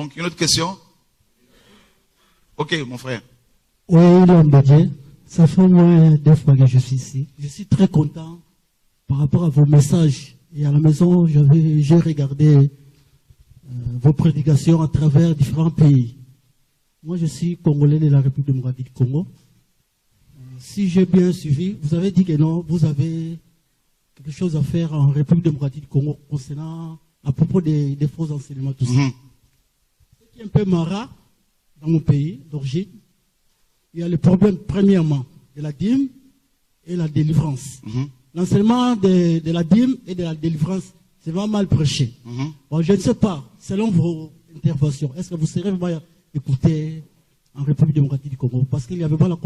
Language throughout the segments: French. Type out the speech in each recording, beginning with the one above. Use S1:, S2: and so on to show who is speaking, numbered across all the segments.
S1: Donc, une autre question? Ok, mon frère.
S2: Oui, William Bédier, ça fait au moins 2 fois que je suis ici. Je suis très content par rapport à vos messages. Et à la maison, j'ai regardé vos prédications à travers différents pays. Moi, je suis congolais de la République démocratique du Congo. Si j'ai bien suivi, vous avez dit que non, vous avez quelque chose à faire en République démocratique du Congo concernant, à propos des faux enseignements, tout ça. Ce qui est un peu marrant dans mon pays d'origine, il y a le problème, premièrement, de la dîme et la délivrance. L'enseignement de la dîme et de la délivrance, c'est vraiment mal prêché. Bon, je ne sais pas, selon vos interventions, est-ce que vous serez vraiment écouté en République démocratique du Congo? Parce qu'il y avait pas la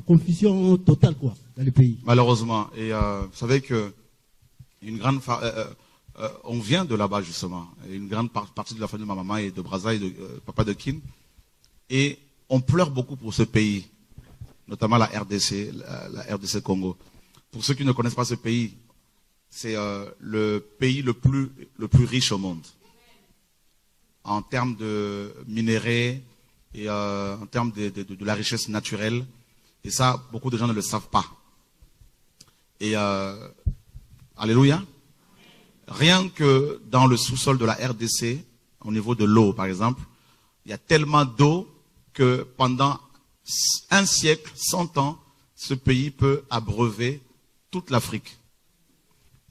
S2: confusion totale, quoi, dans le pays.
S1: Malheureusement. Et vous savez que on vient de là-bas, justement. Et une grande partie de la famille de ma maman et de Brazza et de papa de Kin. Et on pleure beaucoup pour ce pays, notamment la RDC, la RDC Congo. Pour ceux qui ne connaissent pas ce pays, c'est le pays le plus riche au monde. En termes de minéraux et en termes de la richesse naturelle. Et ça, beaucoup de gens ne le savent pas. Et alléluia. Rien que dans le sous-sol de la RDC, au niveau de l'eau, par exemple, il y a tellement d'eau que pendant 1 siècle, 100 ans, ce pays peut abreuver toute l'Afrique.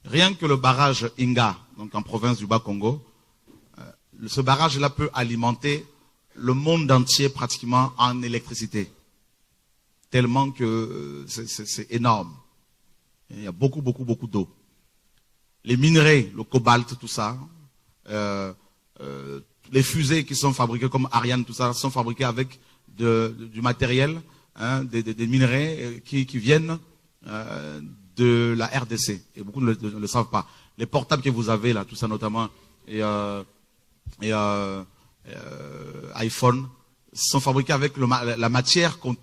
S1: Rien que le barrage Inga, donc en province du Bas-Congo, ce barrage-là peut alimenter le monde entier pratiquement en électricité. Tellement que c'est énorme. Il y a beaucoup d'eau. Les minerais, le cobalt, tout ça, les fusées qui sont fabriquées comme Ariane, tout ça, sont fabriquées avec du matériel, des minerais qui viennent de la RDC. Et beaucoup ne le savent pas. Les portables que vous avez là, tout ça notamment, et iPhone, sont fabriqués avec la matière qu'on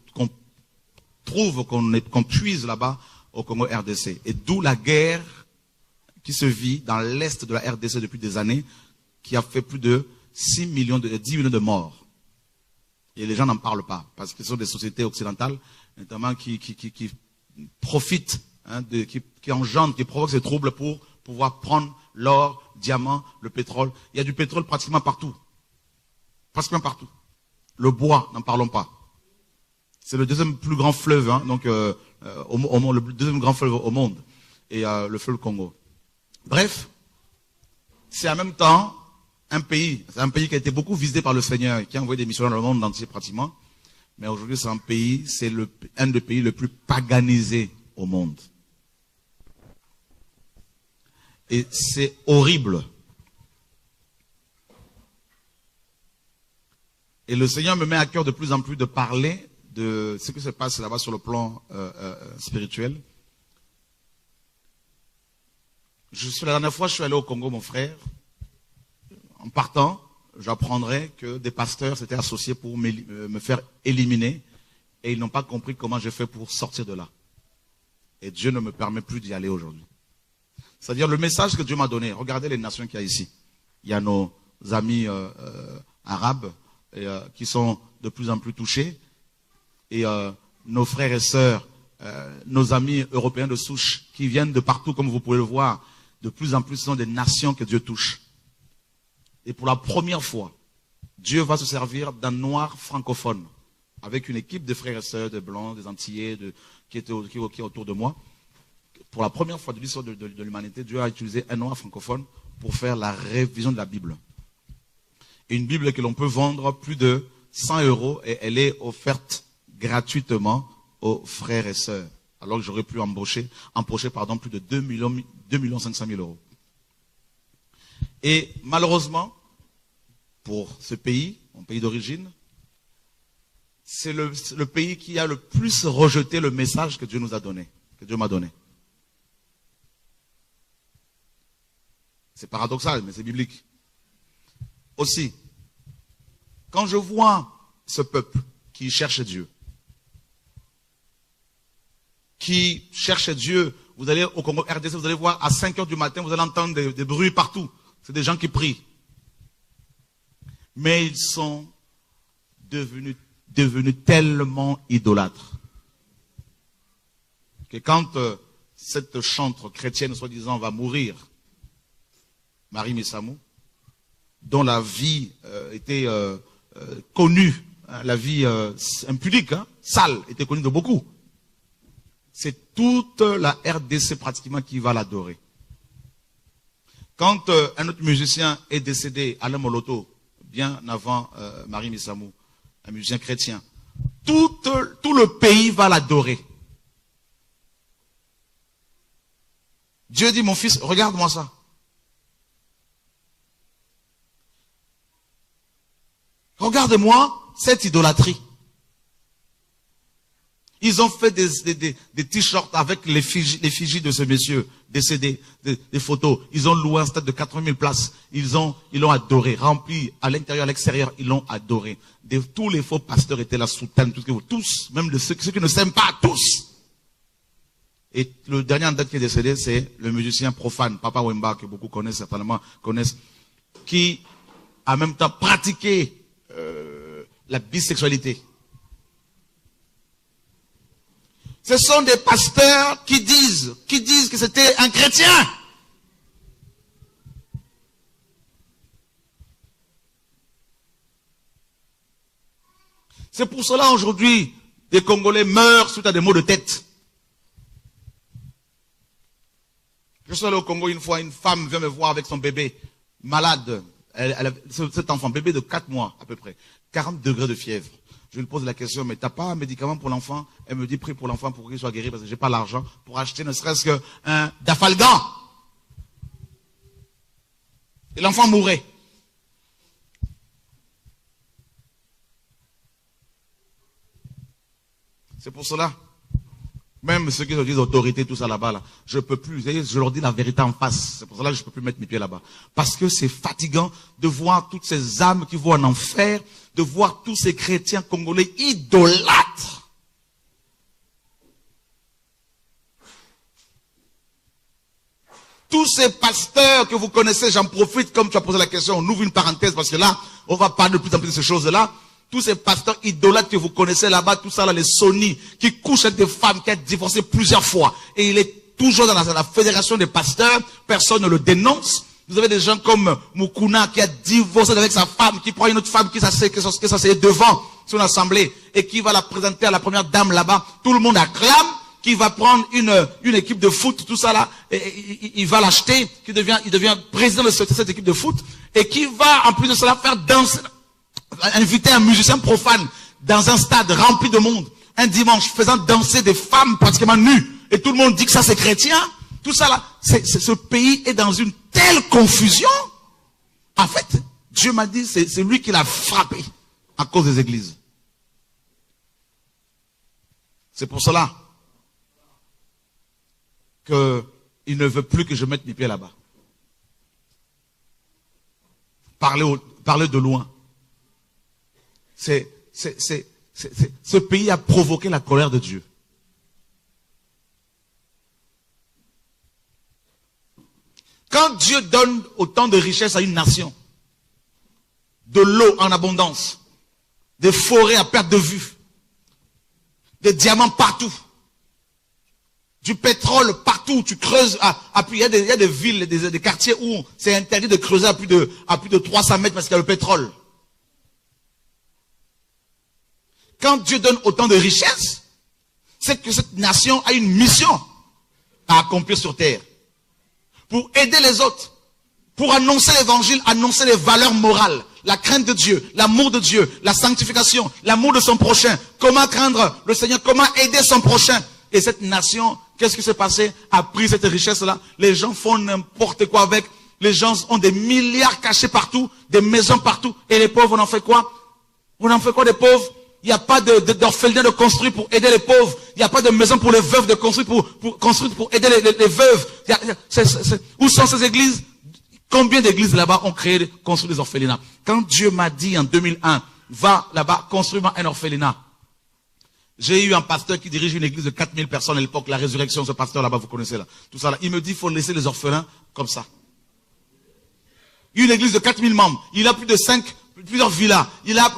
S1: trouve, qu'on puise là-bas au Congo RDC. Et d'où la guerre qui se vit dans l'est de la RDC depuis des années, qui a fait plus de 10 millions de morts. Et les gens n'en parlent pas, parce que ce sont des sociétés occidentales, notamment qui profitent, qui engendrent, qui provoquent ces troubles pour pouvoir prendre l'or, diamant, le pétrole. Il y a du pétrole pratiquement partout. Pratiquement partout. Le bois, n'en parlons pas. C'est le deuxième plus grand fleuve, donc le deuxième grand fleuve au monde, et le fleuve Congo. Bref, c'est en même temps un pays qui a été beaucoup visité par le Seigneur, qui a envoyé des missionnaires dans le monde entier pratiquement. Mais aujourd'hui, c'est un des pays le plus paganisés au monde. Et c'est horrible. Et le Seigneur me met à cœur de plus en plus de parler de ce qui se passe là-bas sur le plan spirituel. La dernière fois, je suis allé au Congo, mon frère. En partant, j'apprendrai que des pasteurs s'étaient associés pour me faire éliminer. Et ils n'ont pas compris comment j'ai fait pour sortir de là. Et Dieu ne me permet plus d'y aller aujourd'hui. C'est-à-dire le message que Dieu m'a donné. Regardez les nations qu'il y a ici. Il y a nos amis arabes qui sont de plus en plus touchés. Et nos frères et sœurs, nos amis européens de souche qui viennent de partout, comme vous pouvez le voir, de plus en plus, ce sont des nations que Dieu touche. Et pour la première fois, Dieu va se servir d'un noir francophone, avec une équipe de frères et sœurs, de blancs, des Antillais, qui est autour de moi. Pour la première fois de l'histoire de l'humanité, Dieu a utilisé un noir francophone pour faire la révision de la Bible. Une Bible que l'on peut vendre plus de 100 € et elle est offerte gratuitement aux frères et sœurs. Alors que j'aurais pu empocher plus de 2 500 000 €. Et malheureusement, pour ce pays, mon pays d'origine, c'est le pays qui a le plus rejeté le message que Dieu nous a donné, que Dieu m'a donné. C'est paradoxal, mais c'est biblique. Aussi, quand je vois ce peuple qui cherche Dieu, vous allez au Congo RDC, vous allez voir à 5 h du matin, vous allez entendre des bruits partout. C'est des gens qui prient. Mais ils sont devenus tellement idolâtres que quand cette chantre chrétienne, soi-disant, va mourir, Marie Messamou, dont la vie était connue, hein, la vie impudique, hein, sale, était connue de beaucoup. C'est toute la RDC pratiquement qui va l'adorer. Quand un autre musicien est décédé, Alain Moloto, bien avant Marie Messamou, un musicien chrétien, tout le pays va l'adorer. Dieu dit, mon fils, regarde-moi ça. Regarde-moi cette idolâtrie. Ils ont fait des t-shirts avec l'effigie de ce monsieur décédé, des photos. Ils ont loué un stade de 80 000 places. Ils l'ont adoré, rempli à l'intérieur, à l'extérieur. Ils l'ont adoré. Tous les faux pasteurs étaient là, soutane, tous, même ceux qui ne s'aiment pas, tous. Et le dernier en date qui est décédé, c'est le musicien profane, Papa Wemba, que beaucoup connaissent, certainement connaissent, qui a en même temps pratiqué la bisexualité. Ce sont des pasteurs qui disent que c'était un chrétien. C'est pour cela aujourd'hui, des Congolais meurent suite à des maux de tête. Je suis allé au Congo une fois, une femme vient me voir avec son bébé, malade. Cet enfant, bébé de 4 mois à peu près, 40 degrés de fièvre. Je lui pose la question, mais t'as pas un médicament pour l'enfant? Elle me dit, prie pour l'enfant pour qu'il soit guéri parce que j'ai pas l'argent pour acheter ne serait-ce qu'un Dafalgan. Et l'enfant mourrait. C'est pour cela, même ceux qui se disent autorité, tout ça là-bas, là, je peux plus, je leur dis la vérité en face. C'est pour cela que je peux plus mettre mes pieds là-bas. Parce que c'est fatigant de voir toutes ces âmes qui vont en enfer, de voir tous ces chrétiens congolais idolâtres. Tous ces pasteurs que vous connaissez, j'en profite, comme tu as posé la question, on ouvre une parenthèse parce que là, on va parler de plus en plus de ces choses-là. Tous ces pasteurs idolâtres que vous connaissez là-bas, tout ça là, les Sony, qui couchent avec des femmes qui ont divorcé plusieurs fois. Et il est toujours dans la fédération des pasteurs, personne ne le dénonce. Vous avez des gens comme Mukuna qui a divorcé avec sa femme, qui prend une autre femme qui s'asseyait devant son assemblée et qui va la présenter à la première dame là-bas. Tout le monde acclame, qui va prendre une équipe de foot, tout ça là, et il va l'acheter, il devient président de cette équipe de foot, et qui va en plus de cela faire danser, inviter un musicien profane dans un stade rempli de monde, un dimanche, faisant danser des femmes pratiquement nues, et tout le monde dit que ça c'est chrétien. Tout ça là, ce pays est dans une telle confusion. En fait, Dieu m'a dit, c'est lui qui l'a frappé à cause des églises. C'est pour cela qu'il ne veut plus que je mette mes pieds là-bas. Parler de loin. Ce pays a provoqué la colère de Dieu. Quand Dieu donne autant de richesses à une nation, de l'eau en abondance, des forêts à perte de vue, des diamants partout, du pétrole partout, tu creuses, il y a des villes, des quartiers où c'est interdit de creuser à plus de 300 mètres parce qu'il y a le pétrole. Quand Dieu donne autant de richesses, c'est que cette nation a une mission à accomplir sur terre. Pour aider les autres, pour annoncer l'évangile, annoncer les valeurs morales, la crainte de Dieu, l'amour de Dieu, la sanctification, l'amour de son prochain, comment craindre le Seigneur, comment aider son prochain. Et cette nation, qu'est-ce qui s'est passé? A pris cette richesse-là, les gens font n'importe quoi avec, les gens ont des milliards cachés partout, des maisons partout, et les pauvres, on en fait quoi? On en fait quoi des pauvres? Il n'y a pas d'orphelinat de construire pour aider les pauvres. Il n'y a pas de maison pour les veuves de construire pour aider les veuves. Où sont ces églises? Combien d'églises là-bas ont construit des orphelinats? Quand Dieu m'a dit en 2001, va là-bas, construis-moi un orphelinat. J'ai eu un pasteur qui dirige une église de 4000 personnes à l'époque, la résurrection, ce pasteur là-bas, vous connaissez là. Tout ça là. Il me dit, il faut laisser les orphelins comme ça. Une église de 4000 membres. Il a plus de 5 plusieurs villas, il a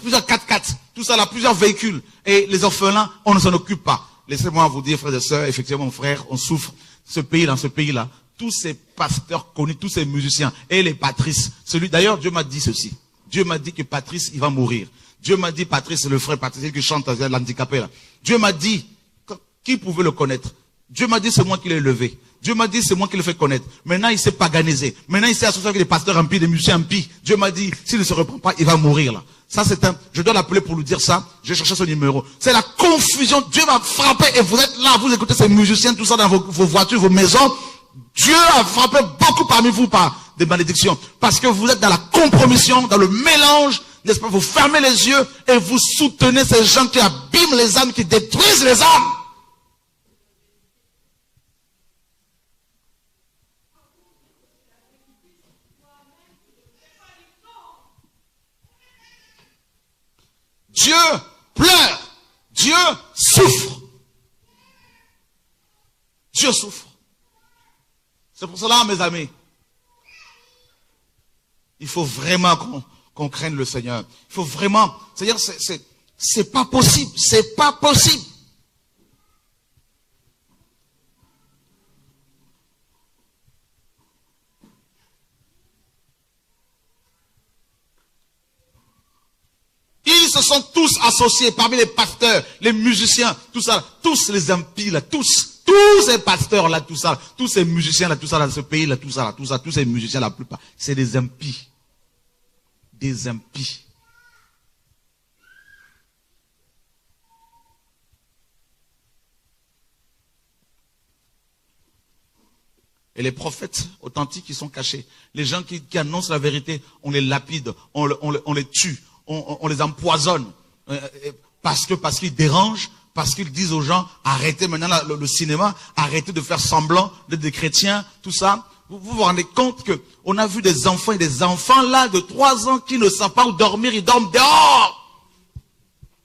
S1: plusieurs 4x4, tout ça là, plusieurs véhicules. Et les orphelins, on ne s'en occupe pas. Laissez-moi vous dire, frères et sœurs, effectivement, mon frère, on souffre. Ce pays-là, tous ces pasteurs connus, tous ces musiciens, et les Patrice, d'ailleurs, Dieu m'a dit ceci. Dieu m'a dit que Patrice, il va mourir. Dieu m'a dit, Patrice, le frère Patrice, qui chante l'handicapé là. Dieu m'a dit, qui pouvait le connaître? Dieu m'a dit, c'est moi qui l'ai élevé. Dieu m'a dit, c'est moi qui le fais connaître. Maintenant, il s'est paganisé. Maintenant, il s'est associé avec des pasteurs impies, des musiciens impies. Dieu m'a dit, s'il ne se reprend pas, il va mourir là. Ça, je dois l'appeler pour lui dire ça. Je vais chercher son numéro. C'est la confusion. Dieu va frapper et vous êtes là, vous écoutez ces musiciens, tout ça dans vos voitures, vos maisons. Dieu a frappé beaucoup parmi vous par des malédictions. Parce que vous êtes dans la compromission, dans le mélange, n'est-ce pas? Vous fermez les yeux et vous soutenez ces gens qui abîment les âmes, qui détruisent les âmes. Dieu pleure. Dieu souffre. Dieu souffre. C'est pour cela, mes amis, il faut vraiment qu'on craigne le Seigneur. Il faut vraiment, c'est-à-dire, c'est pas possible. C'est pas possible. Ils se sont tous associés parmi les pasteurs, les musiciens, tout ça, tous les impies là, tous ces pasteurs là, tout ça, tous ces musiciens là, tout ça, dans ce pays là, tout ça, tous ces musiciens la plupart, c'est des impies. Des impies. Et les prophètes authentiques, ils sont cachés. Les gens qui annoncent la vérité, on les lapide, on les tue. On les empoisonne parce qu'ils dérangent, parce qu'ils disent aux gens, arrêtez maintenant le cinéma, arrêtez de faire semblant d'être des chrétiens, tout ça. Vous vous rendez compte que on a vu des enfants et des enfants là de 3 ans qui ne savent pas où dormir, ils dorment dehors.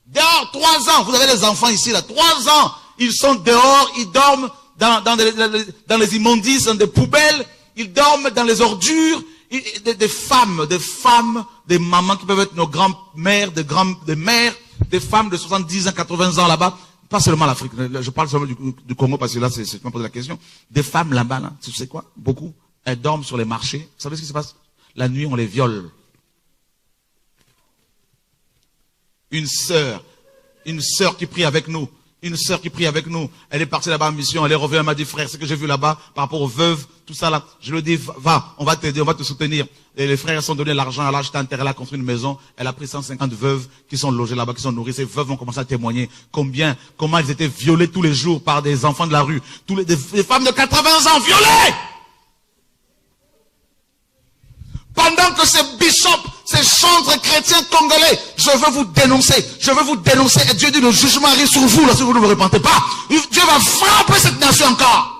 S1: Dehors, 3 ans. Vous avez des enfants ici là, 3 ans, ils sont dehors, ils dorment dans les immondices, dans des poubelles, ils dorment dans les ordures. Des femmes, des mamans qui peuvent être nos grands-mères, des mères, des femmes de 70 ans, 80 ans là-bas, pas seulement l'Afrique, je parle seulement du Congo parce que là, c'est me poser la question. Des femmes là-bas, là, tu sais quoi? Beaucoup, elles dorment sur les marchés. Vous savez ce qui se passe? La nuit, on les viole. Une sœur qui prie avec nous. Elle est partie là-bas en mission, elle est revenue, elle m'a dit, frère, ce que j'ai vu là-bas, par rapport aux veuves, tout ça là, je lui ai dit, va, on va t'aider, on va te soutenir. Et les frères sont donné l'argent, elle a acheté un terrain, elle a construit une maison, elle a pris 150 veuves qui sont logées là-bas, qui sont nourries. Ces veuves vont commencer à témoigner comment elles étaient violées tous les jours par des enfants de la rue, des femmes de 80 ans violées! Pendant que ces bishops, ces chantres chrétiens congolais, je veux vous dénoncer, et Dieu dit le jugement arrive sur vous, là, si vous ne vous repentez pas. Dieu va frapper cette nation encore.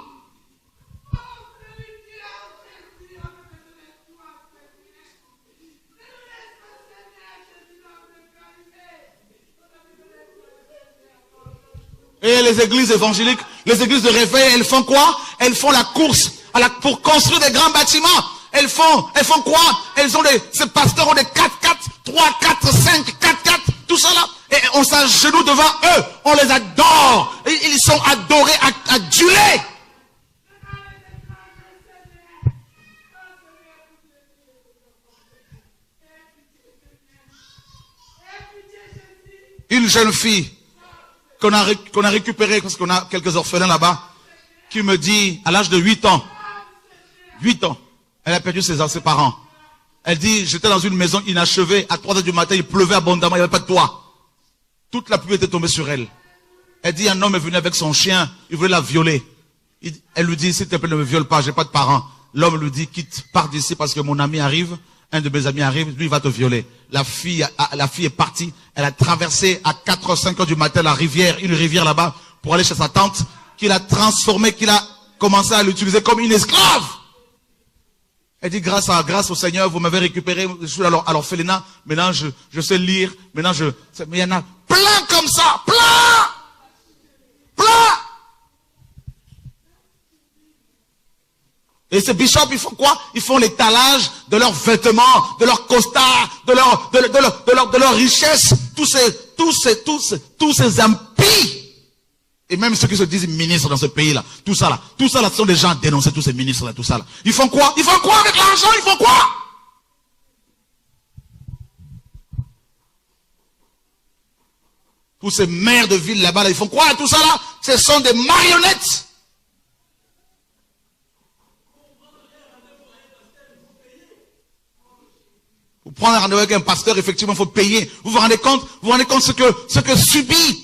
S1: Et les églises évangéliques, les églises de réveil, elles font quoi? Elles font la course pour construire des grands bâtiments. Elles font quoi? Ces pasteurs ont des 4x4, 3, 4, 5, 4x4, tout ça là. Et on s'agenouille devant eux, on les adore. Et ils sont adorés, adulés. Une jeune fille qu'on a récupérée, parce qu'on a quelques orphelins là-bas, qui me dit, à l'âge de 8 ans, elle a perdu ses parents. Elle dit, j'étais dans une maison inachevée, à 3 heures du matin, il pleuvait abondamment, il n'y avait pas de toit. Toute la pluie était tombée sur elle. Elle dit, un homme est venu avec son chien, il voulait la violer. Elle lui dit, s'il te plaît, ne me viole pas, j'ai pas de parents. L'homme lui dit, quitte, pars d'ici parce que mon ami arrive, un de mes amis arrive, lui il va te violer. La fille est partie, elle a traversé à 4 5 heures du matin une rivière là-bas, pour aller chez sa tante, qu'il a transformée, qu'il a commencé à l'utiliser comme une esclave. Elle dit, grâce au Seigneur, vous m'avez récupéré, je suis à l'orphelinat, maintenant je sais lire, mais il y en a plein comme ça, plein. Et ces bishops, ils font quoi? Ils font l'étalage de leurs vêtements, de leurs costards, de leur richesse, tous ces impies. Et même ceux qui se disent ministres dans ce pays-là, tout ça là, ce sont des gens à dénoncer, tous ces ministres-là, tout ça là. Ils font quoi? Ils font quoi avec l'argent? Ils font quoi? Tous ces maires de ville là-bas, là, ils font quoi? Tout ça là, ce sont des marionnettes. Pour prendre un rendez-vous avec un pasteur, effectivement, il faut payer. Vous vous rendez compte ce que subit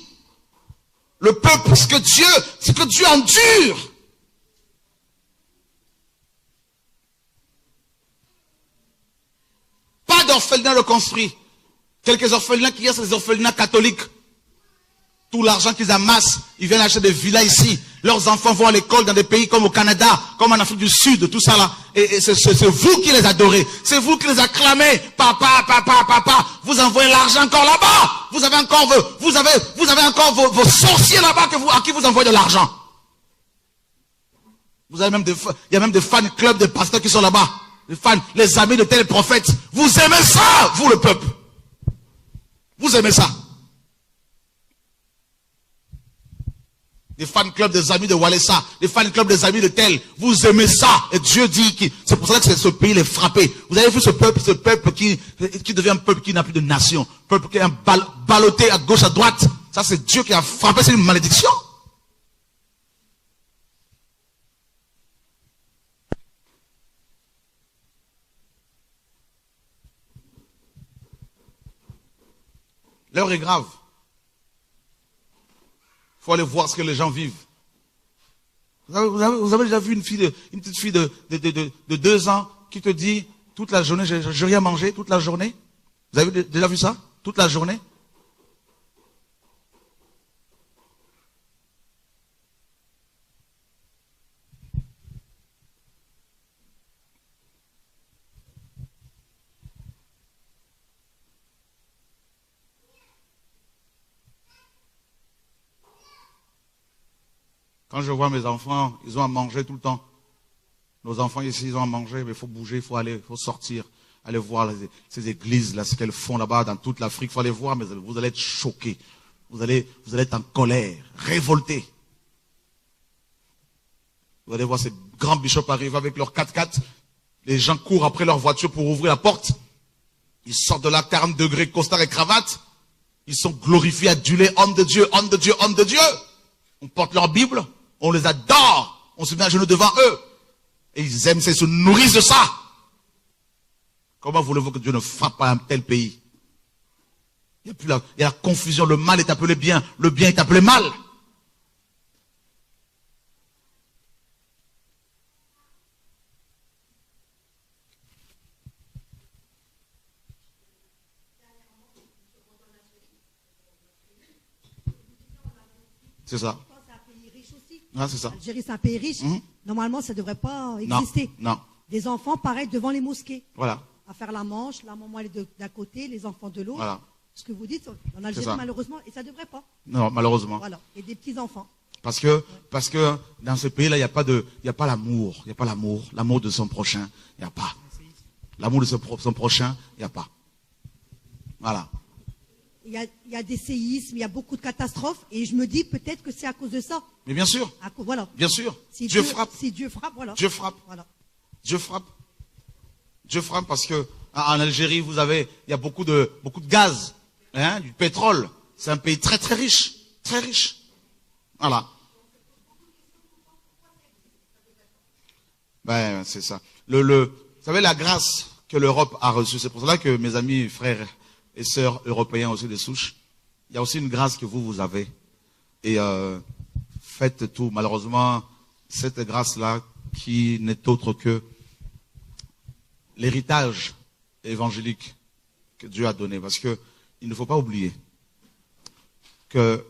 S1: le peuple, ce que Dieu endure. Pas d'orphelinat reconstruit. Quelques orphelinats qui y a, c'est des orphelinats catholiques. Tout l'argent qu'ils amassent, ils viennent acheter des villas ici. Leurs enfants vont à l'école dans des pays comme au Canada, comme en Afrique du Sud, tout ça là. Et c'est vous qui les adorez. C'est vous qui les acclamez. Papa, papa, papa. Vous envoyez l'argent encore là-bas. Vous avez encore vos sorciers là-bas à qui vous envoyez de l'argent. Il y a même des fan clubs des pasteurs qui sont là-bas. Les amis de tels prophètes. Vous aimez ça, vous le peuple. Vous aimez ça. Des fan clubs des amis de Walesa, des fan clubs des amis de tel. Vous aimez ça. Et Dieu dit que c'est pour ça que ce pays est frappé. Vous avez vu ce peuple qui devient un peuple qui n'a plus de nation. Peuple qui est ballotté à gauche, à droite. Ça, c'est Dieu qui a frappé. C'est une malédiction. L'heure est grave. Il faut aller voir ce que les gens vivent. Vous avez déjà vu une petite fille de 2 ans qui te dit toute la journée, j'ai rien mangé toute la journée. Vous avez déjà vu ça? Toute la journée? Quand je vois mes enfants, ils ont à manger tout le temps. Nos enfants ici, ils ont à manger, mais il faut bouger, il faut sortir, aller voir ces églises-là, ce qu'elles font là-bas dans toute l'Afrique. Il faut aller voir, mais vous allez être choqués. Vous allez être en colère, révoltés. Vous allez voir ces grands bishops arriver avec leurs 4x4. Les gens courent après leur voiture pour ouvrir la porte. Ils sortent de là, 40 degrés, costard et cravate. Ils sont glorifiés, adulés, hommes de Dieu, hommes de Dieu, hommes de Dieu. On porte leur Bible. On les adore. On se met à genoux devant eux. Et ils aiment ça, ils se nourrissent de ça. Comment voulez-vous que Dieu ne frappe pas un tel pays? Il y a la confusion. Le mal est appelé bien. Le bien est appelé mal. C'est ça. Ah, c'est ça.
S3: Algérie, c'est un pays riche. Normalement, ça ne devrait pas exister.
S1: Non.
S3: Des enfants, pareil, devant les mosquées.
S1: Voilà.
S3: À faire la manche, la maman elle est d'un côté, les enfants de l'autre.
S1: Voilà.
S3: Ce que vous dites, en Algérie, malheureusement, et ça ne devrait pas.
S1: Non, malheureusement.
S3: Voilà. Et des petits-enfants.
S1: Parce que dans ce pays-là, il n'y a pas l'amour. Il n'y a pas l'amour. L'amour de son prochain, il n'y a pas. L'amour de son prochain, il n'y a pas. Voilà.
S3: Il y a des séismes, il y a beaucoup de catastrophes, et je me dis peut-être que c'est à cause de ça.
S1: Mais bien sûr.
S3: Voilà.
S1: Bien sûr.
S3: Si
S1: Dieu frappe.
S3: Si Dieu frappe, voilà.
S1: Dieu frappe.
S3: Voilà.
S1: Dieu frappe. Dieu frappe parce que en Algérie, il y a beaucoup de gaz, hein, du pétrole. C'est un pays très très riche. Très riche. Voilà. Ben, c'est ça. Vous savez, la grâce que l'Europe a reçue, c'est pour cela que mes amis, frères et sœurs européens aussi des souches, il y a aussi une grâce que vous avez. Et faites tout. Malheureusement, cette grâce-là, qui n'est autre que l'héritage évangélique que Dieu a donné. Parce que il ne faut pas oublier que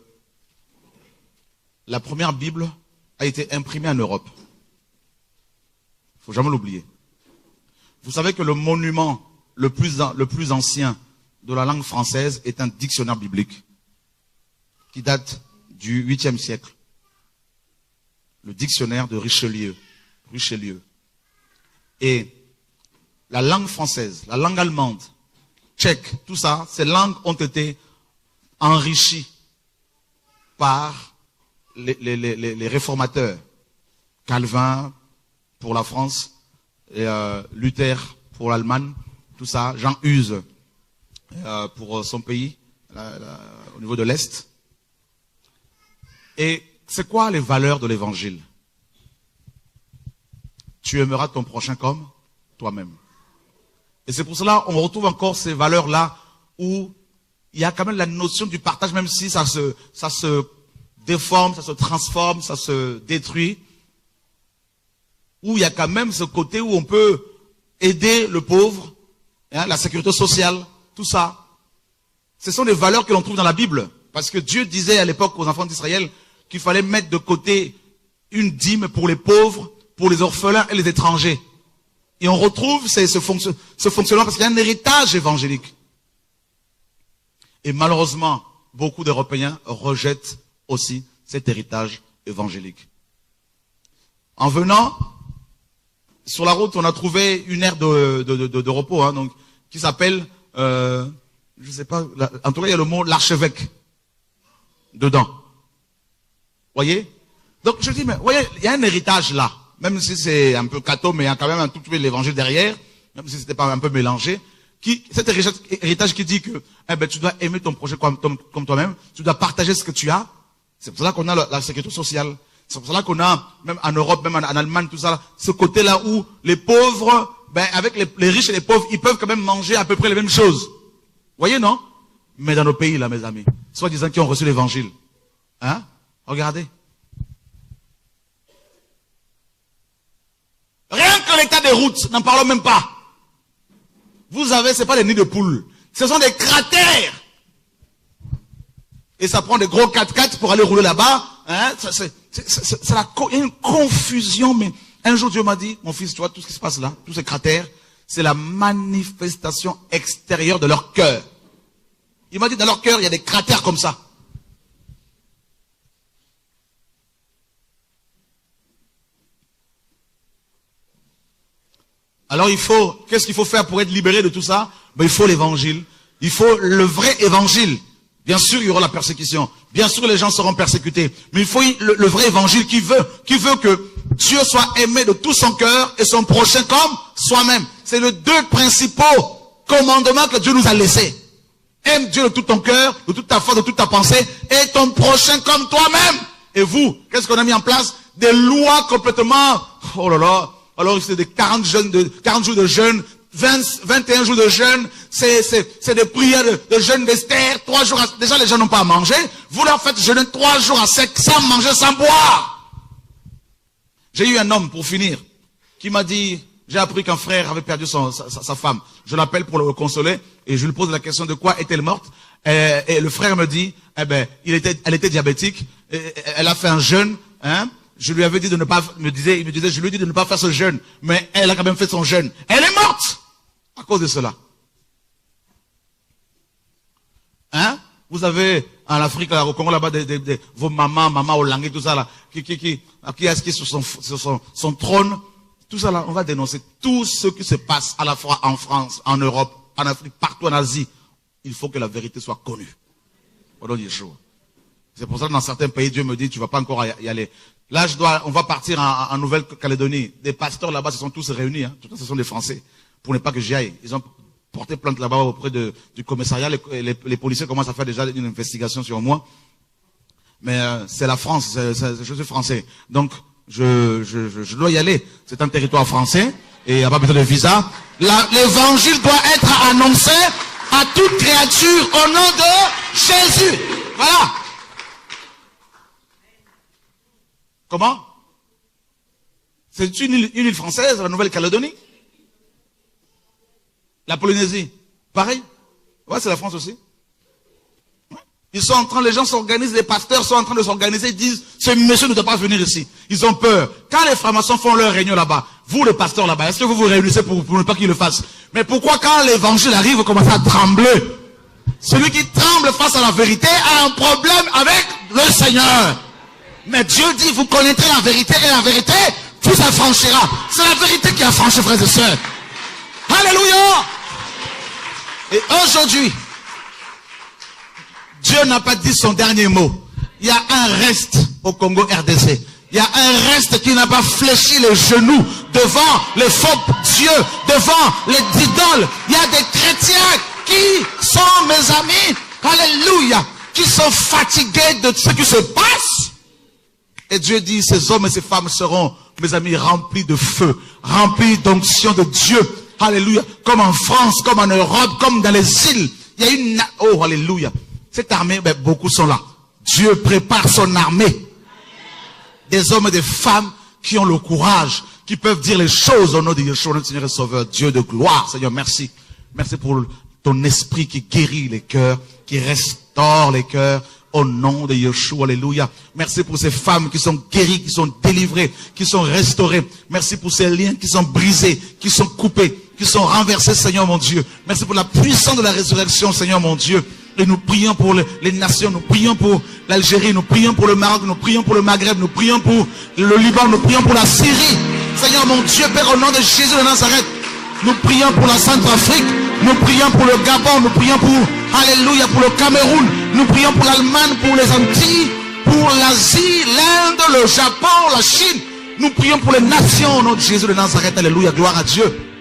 S1: la première Bible a été imprimée en Europe. Il ne faut jamais l'oublier. Vous savez que le monument le plus ancien de la langue française est un dictionnaire biblique qui date du 8e siècle. Le dictionnaire de Richelieu. Et la langue française, la langue allemande, tchèque, tout ça, ces langues ont été enrichies par les réformateurs. Calvin pour la France, et, Luther pour l'Allemagne, tout ça, Jean Hus pour son pays, au niveau de l'Est. Et c'est quoi les valeurs de l'évangile? Tu aimeras ton prochain comme toi-même. Et c'est pour cela qu'on retrouve encore ces valeurs-là où il y a quand même la notion du partage, même si ça se déforme, ça se transforme, ça se détruit. Où il y a quand même ce côté où on peut aider le pauvre, hein, la sécurité sociale, tout ça. Ce sont des valeurs que l'on trouve dans la Bible. Parce que Dieu disait à l'époque aux enfants d'Israël qu'il fallait mettre de côté une dîme pour les pauvres, pour les orphelins et les étrangers. Et on retrouve ce fonctionnement parce qu'il y a un héritage évangélique. Et malheureusement, beaucoup d'Européens rejettent aussi cet héritage évangélique. En venant, sur la route, on a trouvé une aire de repos, hein, donc, qui s'appelle, je sais pas, en tout cas, il y a le mot l'archevêque dedans. Voyez? Donc, je dis, mais voyez, il y a un héritage là. Même si c'est un peu catho, mais il y a quand même un tout petit peu de l'évangile derrière, même si c'était pas un peu mélangé, cet héritage qui dit que, tu dois aimer ton prochain comme toi-même, tu dois partager ce que tu as. C'est pour cela qu'on a la sécurité sociale. C'est pour cela qu'on a, même en Europe, même en Allemagne, tout ça, ce côté-là où les pauvres, avec les riches et les pauvres, ils peuvent quand même manger à peu près les mêmes choses. Voyez, non? Mais dans nos pays, là, mes amis, soi-disant qui ont reçu l'évangile, hein? Regardez. Rien que l'état des routes, n'en parlons même pas. Vous avez, c'est pas des nids de poules. Ce sont des cratères. Et ça prend des gros 4x4 pour aller rouler là-bas. Hein? Il y a une confusion, mais un jour Dieu m'a dit, mon fils, tu vois, tout ce qui se passe là, tous ces cratères, c'est la manifestation extérieure de leur cœur. Il m'a dit, dans leur cœur, il y a des cratères comme ça. Alors qu'est-ce qu'il faut faire pour être libéré de tout ça? Il faut l'évangile. Il faut le vrai évangile. Bien sûr, il y aura la persécution. Bien sûr, les gens seront persécutés. Mais il faut le vrai évangile qui veut que Dieu soit aimé de tout son cœur et son prochain comme soi-même. C'est les deux principaux commandements que Dieu nous a laissés. Aime Dieu de tout ton cœur, de toute ta force, de toute ta pensée, et ton prochain comme toi-même. Et vous, qu'est-ce qu'on a mis en place? Des lois complètement, oh là là. Alors c'est des 40 jours de jeûne, 21 jours de jeûne, c'est des prières de jeûne d'Esther, 3 jours déjà les gens n'ont pas à manger, vous leur faites jeûner 3 jours à sec, sans manger, sans boire. J'ai eu un homme, pour finir, qui m'a dit, j'ai appris qu'un frère avait perdu sa femme. Je l'appelle pour le consoler, et je lui pose la question de quoi est-elle morte, et le frère me dit, elle était diabétique, elle a fait un jeûne, hein. Je lui avais dit de ne pas, je lui ai dit de ne pas faire ce jeûne, mais elle a quand même fait son jeûne. Elle est morte à cause de cela. Hein? Vous avez en Afrique, au Congo là-bas, vos maman au Langé, tout ça là, qui est assis sur son trône, tout ça là, on va dénoncer tout ce qui se passe à la fois en France, en Europe, en Afrique, partout en Asie. Il faut que la vérité soit connue. C'est pour ça que dans certains pays, Dieu me dit, tu vas pas encore y aller. Là, on va partir en Nouvelle-Calédonie. Des pasteurs là-bas se sont tous réunis, hein. Tout ça, ce sont des Français. Pour ne pas que j'y aille. Ils ont porté plainte là-bas auprès du commissariat. Les policiers commencent à faire déjà une investigation sur moi. Mais c'est la France, je suis français. Donc, je dois y aller. C'est un territoire français et il n'y a pas besoin de visa. L'évangile doit être annoncé à toute créature au nom de Jésus. Voilà. Comment? C'est une île française, la Nouvelle-Calédonie? La Polynésie? Pareil? Ouais, c'est la France aussi. Ils sont en train, les gens s'organisent, les pasteurs sont en train de s'organiser, ils disent, ce monsieur ne doit pas venir ici. Ils ont peur. Quand les francs-maçons font leur réunion là-bas, vous les pasteurs là-bas, est-ce que vous vous réunissez pour ne pas qu'ils le fassent? Mais pourquoi quand l'évangile arrive, vous commencez à trembler? Celui qui tremble face à la vérité a un problème avec le Seigneur. Mais Dieu dit, vous connaîtrez la vérité et la vérité tout s'affranchira. C'est la vérité qui affranchit, frères et sœurs. Alléluia. Et aujourd'hui, Dieu n'a pas dit son dernier mot. Il y a un reste au Congo RDC. Il y a un reste qui n'a pas fléchi les genoux devant les faux dieux, devant les idoles. Il y a des chrétiens qui sont mes amis, alléluia, qui sont fatigués de ce qui se passe. Et Dieu dit, ces hommes et ces femmes seront, mes amis, remplis de feu, remplis d'onction de Dieu. Alléluia. Comme en France, comme en Europe, comme dans les îles. Il y a une... Oh, alléluia. Cette armée, ben, beaucoup sont là. Dieu prépare son armée. Des hommes et des femmes qui ont le courage, qui peuvent dire les choses au nom de Yeshua, notre Seigneur et Sauveur. Dieu de gloire, Seigneur, merci. Merci pour ton esprit qui guérit les cœurs, qui restaure les cœurs. Au nom de Yeshua, alléluia. Merci pour ces femmes qui sont guéries, qui sont délivrées, qui sont restaurées. Merci pour ces liens qui sont brisés, qui sont coupés, qui sont renversés, Seigneur mon Dieu. Merci pour la puissance de la résurrection, Seigneur mon Dieu. Et nous prions pour les nations, nous prions pour l'Algérie, nous prions pour le Maroc, nous prions pour le Maghreb, nous prions pour le Liban, nous prions pour la Syrie. Seigneur mon Dieu, Père, au nom de Jésus de Nazareth, nous prions pour la Centrafrique, nous prions pour le Gabon, nous prions pour, alléluia, pour le Cameroun, nous prions pour l'Allemagne, pour les Antilles, pour l'Asie, l'Inde, le Japon, la Chine. Nous prions pour les nations au nom de Jésus de Nazareth, alléluia, gloire à Dieu.